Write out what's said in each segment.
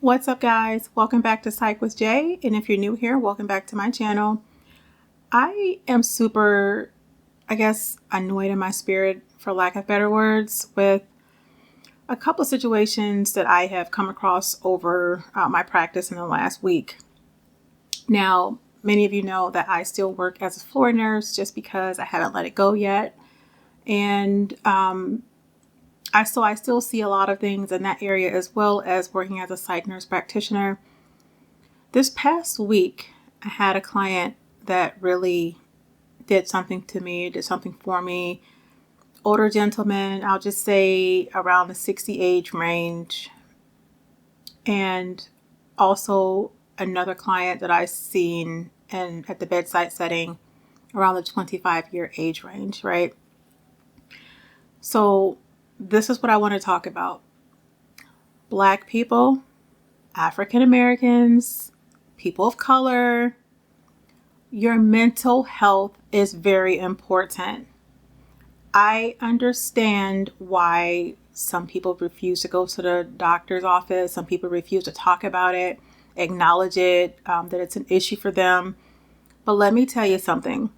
What's up, guys? Welcome back to Psych with Jay. And if you're new here, welcome back to my channel. I am super, annoyed in my spirit, for lack of better words, with a couple of situations that I have come across over my practice in the last week. Now, many of you know that I still work as a floor nurse just because I haven't let it go yet. And I still see a lot of things in that area, as well as working as a psych nurse practitioner. This past week, I had a client that really did something to me, did something for me. Older gentleman, I'll just say around the 60 age range. And also another client that I've seen at the bedside setting around the 25-year age range, right? So this is what I want to talk about. Black people, African Americans, people of color, your mental health is very important. I understand why some people refuse to go to the doctor's office. Some people refuse to talk about it, acknowledge it, that it's an issue for them. But let me tell you something.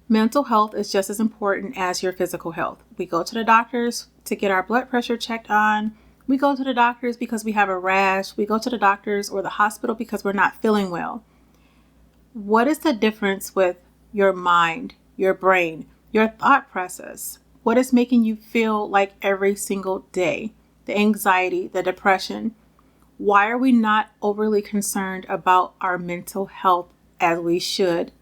Mental health is just as important as your physical health. We go to the doctors to get our blood pressure checked on. We go to the doctors because we have a rash. We go to the doctors or the hospital because we're not feeling well. What is the difference with your mind, your brain, your thought process? What is making you feel like every single day? The anxiety, the depression. Why are we not overly concerned about our mental health as we should?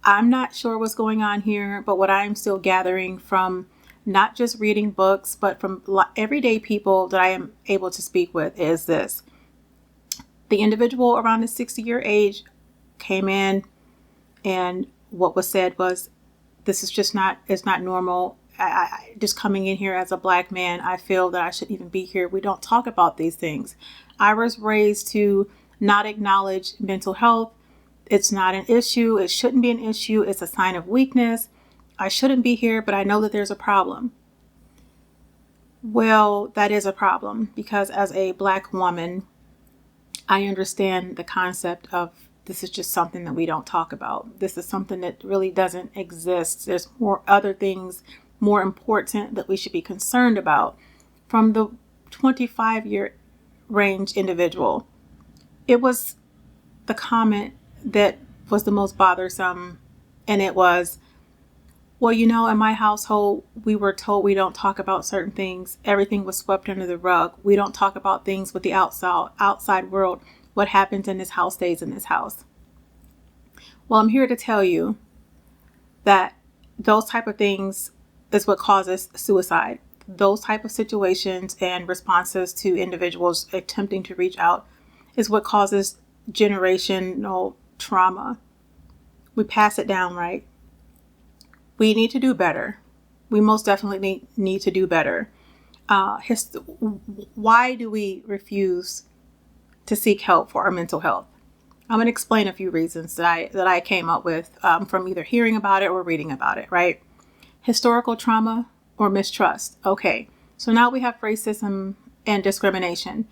I'm not sure what's going on here, but what I'm still gathering from not just reading books, but from everyday people that I am able to speak with is this. The individual around the 60-year age came in, and what was said was, this is just it's not normal. I just coming in here as a Black man, I feel that I shouldn't even be here. We don't talk about these things. I was raised to not acknowledge mental health. It's not an issue. It shouldn't be an issue. It's a sign of weakness. I shouldn't be here, but I know that there's a problem. Well, that is a problem, because as a Black woman, I understand the concept of this is just something that we don't talk about. This is something that really doesn't exist. There's more other things more important that we should be concerned about. From the 25-year range individual, it was the comment that was the most bothersome. And it was, well, in my household, we were told we don't talk about certain things. Everything was swept under the rug. We don't talk about things with the outside world. What happens in this house stays in this house. Well, I'm here to tell you that those type of things is what causes suicide. Those type of situations and responses to individuals attempting to reach out is what causes generational trauma. We pass it down, right? We need to do better. We most definitely need to do better. Why do we refuse to seek help for our mental health? I'm going to explain a few reasons that I came up with from either hearing about it or reading about it, right? Historical trauma or mistrust. Okay, so now we have racism and discrimination.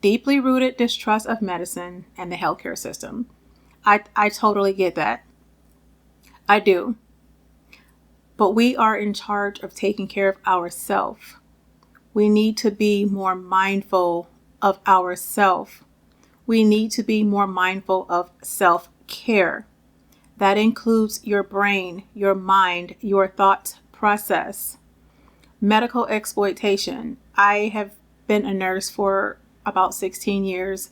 Deeply rooted distrust of medicine and the healthcare system. I totally get that. I do. But we are in charge of taking care of ourselves. We need to be more mindful of ourselves. We need to be more mindful of self-care. That includes your brain, your mind, your thought process. Medical exploitation. I have been a nurse for about 16 years,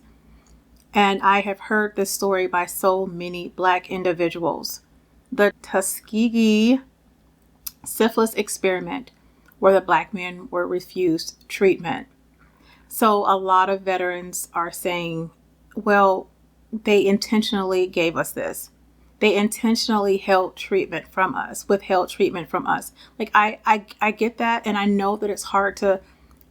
and I have heard this story by so many Black individuals. The Tuskegee syphilis experiment, where the Black men were refused treatment. So a lot of veterans are saying, well, they intentionally gave us this. They intentionally withheld treatment from us. Like I get that, and I know that it's hard to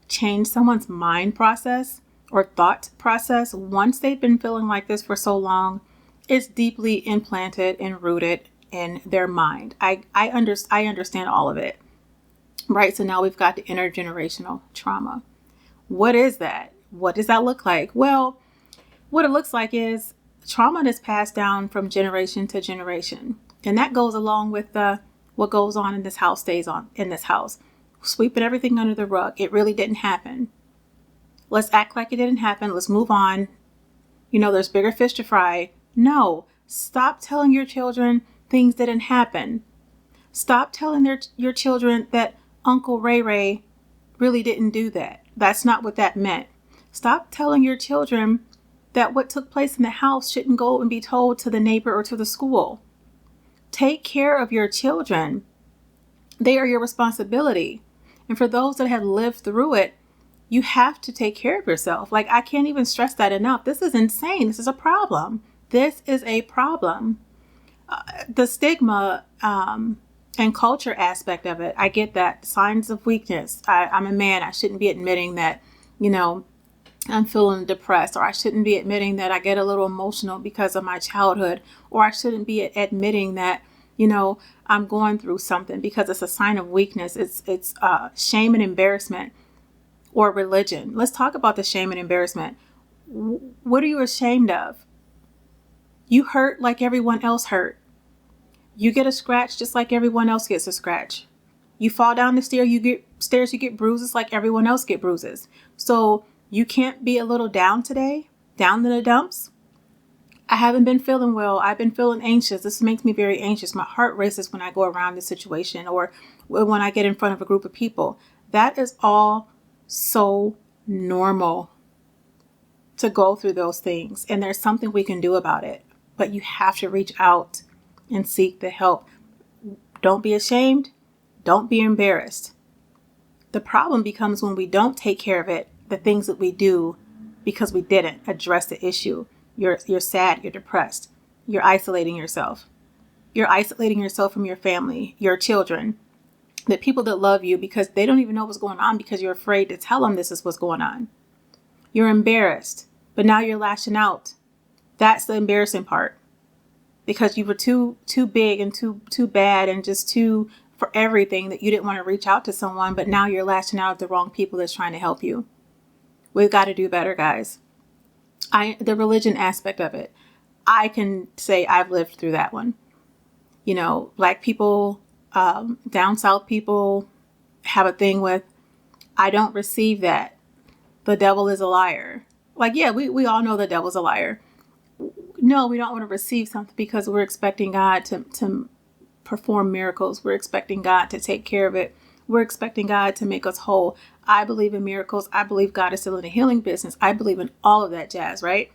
change someone's mind process or thought process once they've been feeling like this for so long. It's deeply implanted and rooted in their mind. I understand all of it. Right? So now we've got the intergenerational trauma. What is that? What does that look like? Well, what it looks like is trauma is passed down from generation to generation. And that goes along with what goes on in this house stays on in this house. Sweeping everything under the rug. It really didn't happen. Let's act like it didn't happen. Let's move on. There's bigger fish to fry. No, stop telling your children things didn't happen. Stop telling your children that Uncle Ray Ray really didn't do that. That's not what that meant. Stop telling your children that what took place in the house shouldn't go and be told to the neighbor or to the school. Take care of your children. They are your responsibility. And for those that have lived through it, you have to take care of yourself. Like, I can't even stress that enough. This is insane. This is a problem. This is a problem. The stigma and culture aspect of it, I get that. Signs of weakness. I'm a man. I shouldn't be admitting that, I'm feeling depressed, or I shouldn't be admitting that I get a little emotional because of my childhood, or I shouldn't be admitting that, I'm going through something because it's a sign of weakness. It's shame and embarrassment, or religion. Let's talk about the shame and embarrassment. What are you ashamed of? You hurt like everyone else hurt. You get a scratch just like everyone else gets a scratch. You fall down the stairs, you get bruises like everyone else get bruises. So you can't be a little down today, down in the dumps. I haven't been feeling well. I've been feeling anxious. This makes me very anxious. My heart races when I go around this situation, or when I get in front of a group of people. That is all so normal to go through those things. And there's something we can do about it. But you have to reach out and seek the help. Don't be ashamed. Don't be embarrassed. The problem becomes when we don't take care of it, the things that we do because we didn't address the issue. You're sad, you're depressed, you're isolating yourself. You're isolating yourself from your family, your children, the people that love you, because they don't even know what's going on because you're afraid to tell them this is what's going on. You're embarrassed, but now you're lashing out. That's the embarrassing part, because you were too big and too bad and just too for everything that you didn't want to reach out to someone, but now you're lashing out at the wrong people that's trying to help you. We've got to do better, guys. The religion aspect of it, I can say I've lived through that one. Black people, down south people have a thing with, I don't receive that. The devil is a liar. Like, yeah, we all know the devil's a liar. No, we don't want to receive something because we're expecting God to perform miracles. We're expecting God to take care of it. We're expecting God to make us whole. I believe in miracles. I believe God is still in the healing business. I believe in all of that jazz, right?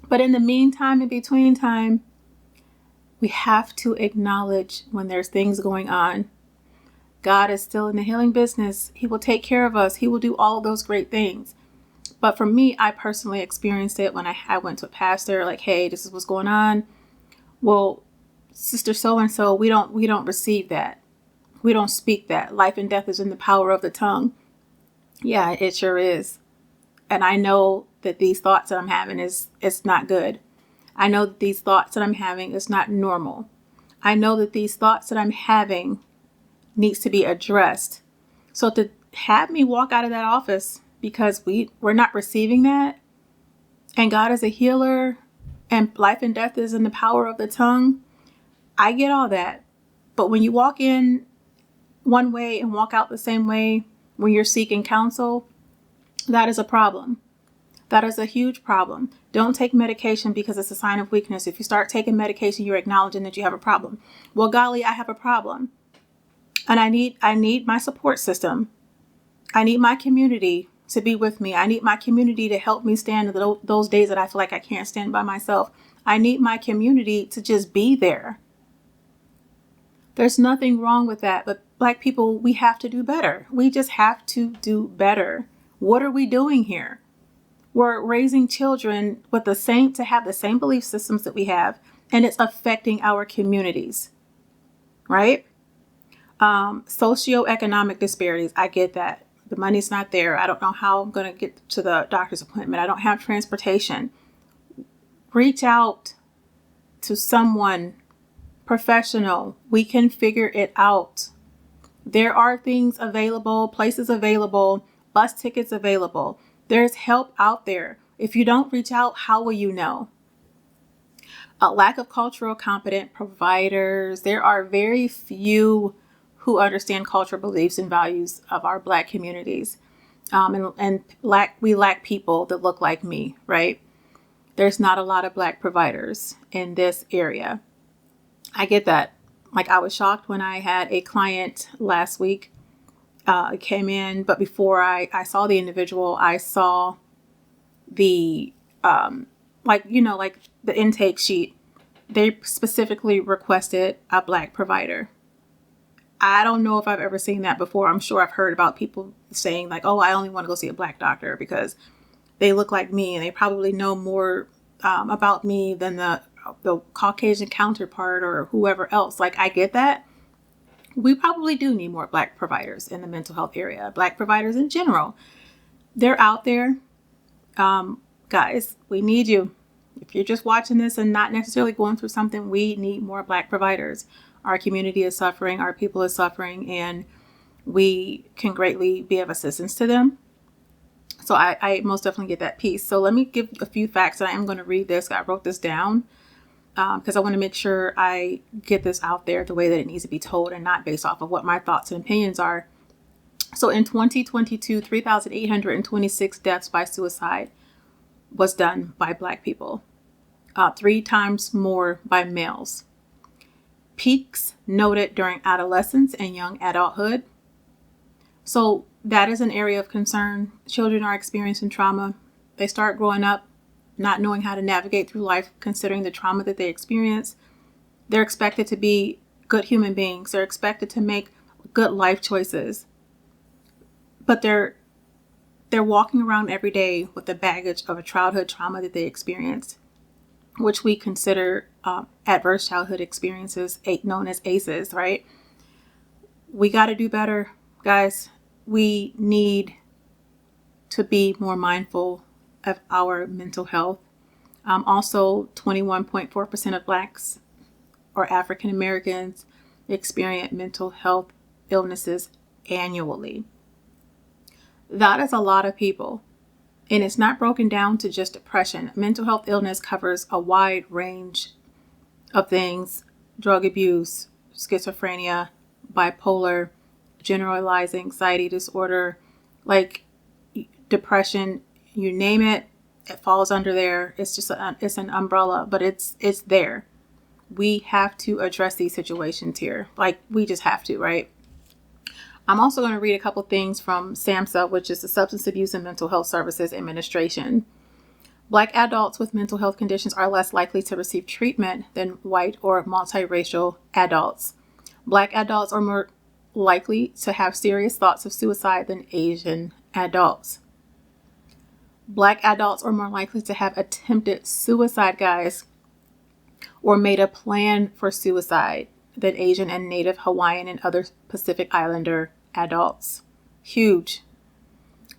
But in the meantime, in between time, we have to acknowledge when there's things going on. God is still in the healing business. He will take care of us. He will do all of those great things. But for me, I personally experienced it when I went to a pastor, like, hey, this is what's going on. Well, sister so-and-so, we don't receive that. We don't speak that. Life and death is in the power of the tongue. Yeah, it sure is. And I know that these thoughts that I'm having it's not good. I know that these thoughts that I'm having is not normal. I know that these thoughts that I'm having needs to be addressed. So to have me walk out of that office because we're not receiving that, and God is a healer, and life and death is in the power of the tongue, I get all that. But when you walk in one way and walk out the same way when you're seeking counsel, that is a problem. That is a huge problem. Don't take medication because it's a sign of weakness. If you start taking medication, you're acknowledging that you have a problem. Well, golly, I have a problem. And I need my support system. I need my community to be with me. I need my community to help me stand those days that I feel like I can't stand by myself. I need my community to just be there. There's nothing wrong with that. But Black people, we have to do better. We just have to do better. What are we doing here? We're raising children with to have the same belief systems that we have, and it's affecting our communities, right? Socioeconomic disparities. I get that. The money's not there. I don't know how I'm going to get to the doctor's appointment. I don't have transportation. Reach out to someone professional. We can figure it out. There are things available, places available, bus tickets available. There's help out there. If you don't reach out, how will you know? A lack of cultural competent providers. There are very few who understand cultural beliefs and values of our Black communities. We lack people that look like me, right? There's not a lot of Black providers in this area. I get that. Like, I was shocked when I had a client last week came in, but before I saw the individual, I saw the, like the intake sheet. They specifically requested a Black provider. I don't know if I've ever seen that before. I'm sure I've heard about people saying like, oh, I only want to go see a Black doctor because they look like me and they probably know more about me than the Caucasian counterpart or whoever else. Like, I get that. We probably do need more Black providers in the mental health area. Black providers in general. They're out there. Guys, we need you. If you're just watching this and not necessarily going through something, we need more Black providers. Our community is suffering. Our people is suffering, and we can greatly be of assistance to them. So I most definitely get that piece. So let me give a few facts, and I am going to read this. I wrote this down because I want to make sure I get this out there the way that it needs to be told and not based off of what my thoughts and opinions are. So in 2022, 3,826 deaths by suicide was done by Black people, 3 times more by males. Peaks noted during adolescence and young adulthood. So that is an area of concern. Children are experiencing trauma. They start growing up not knowing how to navigate through life, considering the trauma that they experience. They're expected to be good human beings. They're expected to make good life choices. But they're walking around every day with the baggage of a childhood trauma that they experienced, which we consider adverse childhood experiences, known as ACEs, right? We got to do better, guys. We need to be more mindful of our mental health. Also, 21.4% of Blacks or African Americans experience mental health illnesses annually. That is a lot of people. And it's not broken down to just depression. Mental health illness covers a wide range of things: drug abuse, schizophrenia, bipolar, generalized anxiety disorder, like depression, you name it, it falls under there. It's just it's an umbrella, but it's there. We have to address these situations here. Like, we just have to, right? I'm also going to read a couple things from SAMHSA, which is the Substance Abuse and Mental Health Services Administration. Black adults with mental health conditions are less likely to receive treatment than white or multiracial adults. Black adults are more likely to have serious thoughts of suicide than Asian adults. Black adults are more likely to have attempted suicide, guys, or made a plan for suicide than Asian and Native Hawaiian and other Pacific Islander adults. Huge.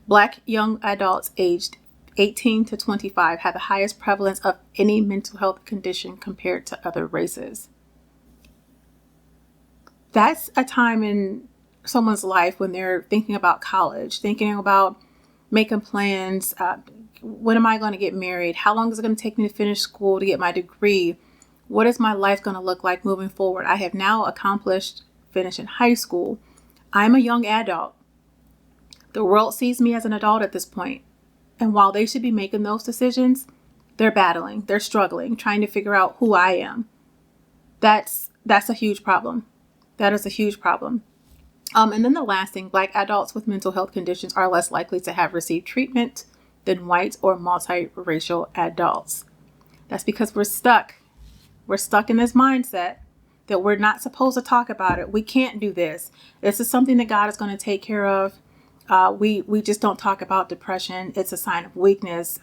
Black young adults aged 18 to 25 have the highest prevalence of any mental health condition compared to other races. That's a time in someone's life when they're thinking about college, thinking about making plans. When am I going to get married? How long is it going to take me to finish school to get my degree? What is my life going to look like moving forward? I have now accomplished finishing high school. I'm a young adult. The world sees me as an adult at this point. And while they should be making those decisions, they're battling, they're struggling, trying to figure out who I am. That's a huge problem. That is a huge problem. And then the last thing, Black adults with mental health conditions are less likely to have received treatment than white or multiracial adults. That's because we're stuck. We're stuck in this mindset that we're not supposed to talk about it. We can't do this. This is something that God is going to take care of. We just don't talk about depression. It's a sign of weakness.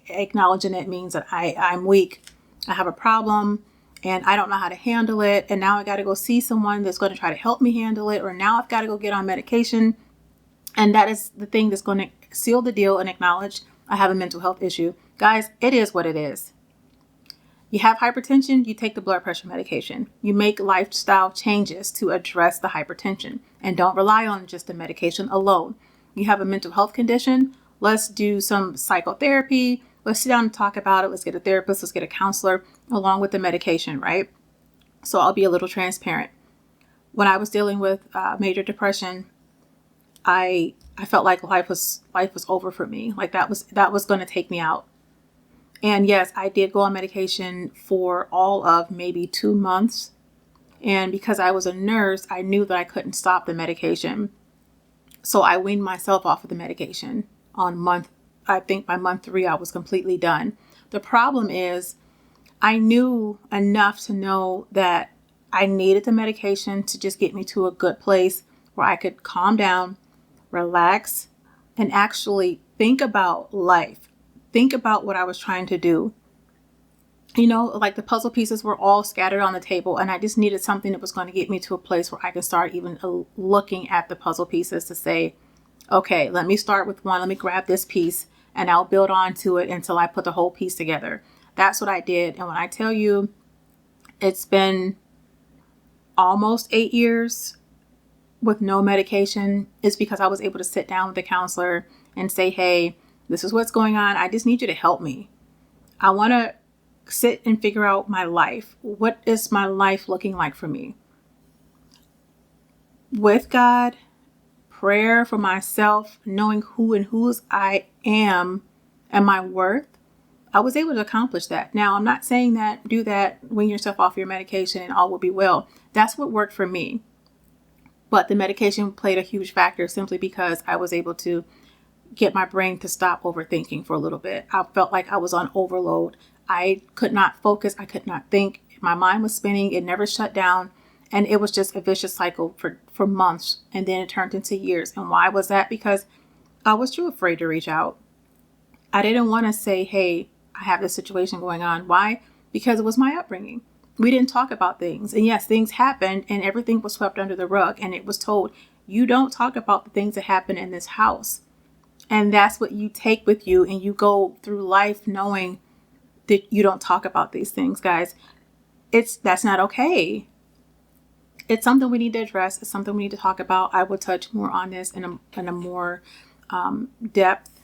Acknowledging it means that I'm weak. I have a problem and I don't know how to handle it. And now I got to go see someone that's going to try to help me handle it. Or now I've got to go get on medication. And that is the thing that's going to seal the deal and acknowledge I have a mental health issue. Guys, it is what it is. You have hypertension, you take the blood pressure medication. You make lifestyle changes to address the hypertension and don't rely on just the medication alone. You have a mental health condition, Let's do some psychotherapy. Let's sit down and talk about it. Let's get a therapist. Let's get a counselor along with the medication, right? So I'll be a little transparent. When I was dealing with major depression, I felt like life was over for me. Like that was going to take me out. And yes, I did go on medication for all of maybe 2 months. And because I was a nurse, I knew that I couldn't stop the medication. So I weaned myself off of the medication I think by month 3, I was completely done. The problem is I knew enough to know that I needed the medication to just get me to a good place where I could calm down, relax, and actually think about life. Think about what I was trying to do. You know, like the puzzle pieces were all scattered on the table, and I just needed something that was going to get me to a place where I could start even looking at the puzzle pieces to say, okay, let me start with one. Let me grab this piece and I'll build on to it until I put the whole piece together. That's what I did. And when I tell you it's been almost 8 years with no medication, it's because I was able to sit down with the counselor and say, hey, this is what's going on. I just need you to help me. I want to sit and figure out my life. What is my life looking like for me? With God, prayer for myself, knowing who and whose I am and my worth, I was able to accomplish that. Now, I'm not saying that do that, wean yourself off your medication and all will be well. That's what worked for me. But the medication played a huge factor simply because I was able to get my brain to stop overthinking for a little bit. I felt like I was on overload. I could not focus. I could not think. My mind was spinning. It never shut down. And it was just a vicious cycle for months. And then it turned into years. And why was that? Because I was too afraid to reach out. I didn't want to say, hey, I have this situation going on. Why? Because it was my upbringing. We didn't talk about things. And yes, things happened and everything was swept under the rug. And it was told, you don't talk about the things that happen in this house. And that's what you take with you. And you go through life knowing that you don't talk about these things, guys. That's not okay. It's something we need to address. It's something we need to talk about. I will touch more on this in a more depth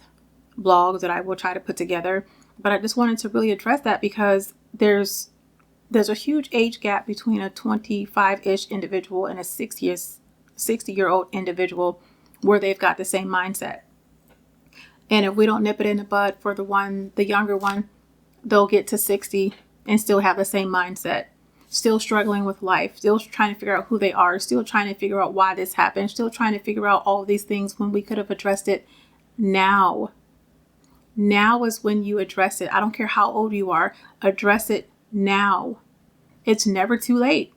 blog that I will try to put together. But I just wanted to really address that because there's a huge age gap between a 25-ish individual and a 60-year-old individual where they've got the same mindset. And if we don't nip it in the bud for the younger one, they'll get to 60 and still have the same mindset, still struggling with life, still trying to figure out who they are, still trying to figure out why this happened, still trying to figure out all of these things when we could have addressed it now. Now is when you address it. I don't care how old you are, address it now. It's never too late.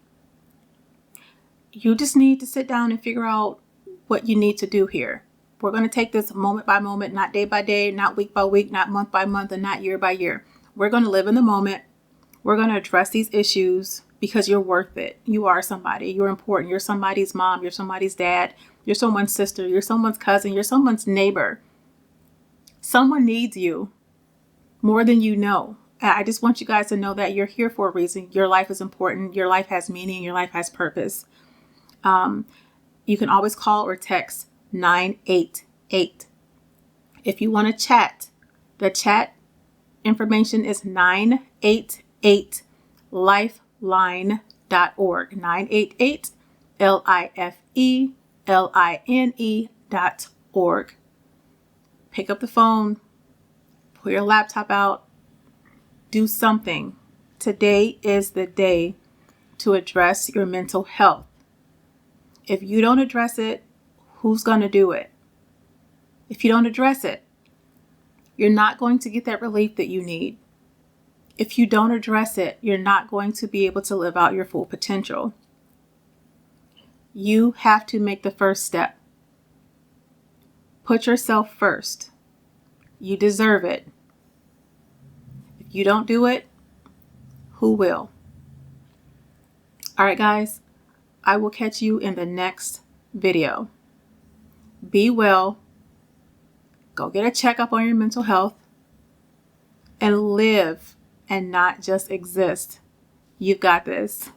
You just need to sit down and figure out what you need to do here. We're going to take this moment by moment, not day by day, not week by week, not month by month, and not year by year. We're going to live in the moment. We're going to address these issues because you're worth it. You are somebody. You're important. You're somebody's mom. You're somebody's dad. You're someone's sister. You're someone's cousin. You're someone's neighbor. Someone needs you more than you know. I just want you guys to know that you're here for a reason. Your life is important. Your life has meaning. Your life has purpose. You can always call or text 988. If you want to chat, the chat information is 988lifeline.org. 988 LIFELINE.org. Pick up the phone, pull your laptop out, do something. Today is the day to address your mental health. If you don't address it, who's going to do it? If you don't address it, you're not going to get that relief that you need. If you don't address it, you're not going to be able to live out your full potential. You have to make the first step. Put yourself first. You deserve it. If you don't do it, who will? All right, guys, I will catch you in the next video. Be well. Go get a checkup on your mental health and live and not just exist. You've got this.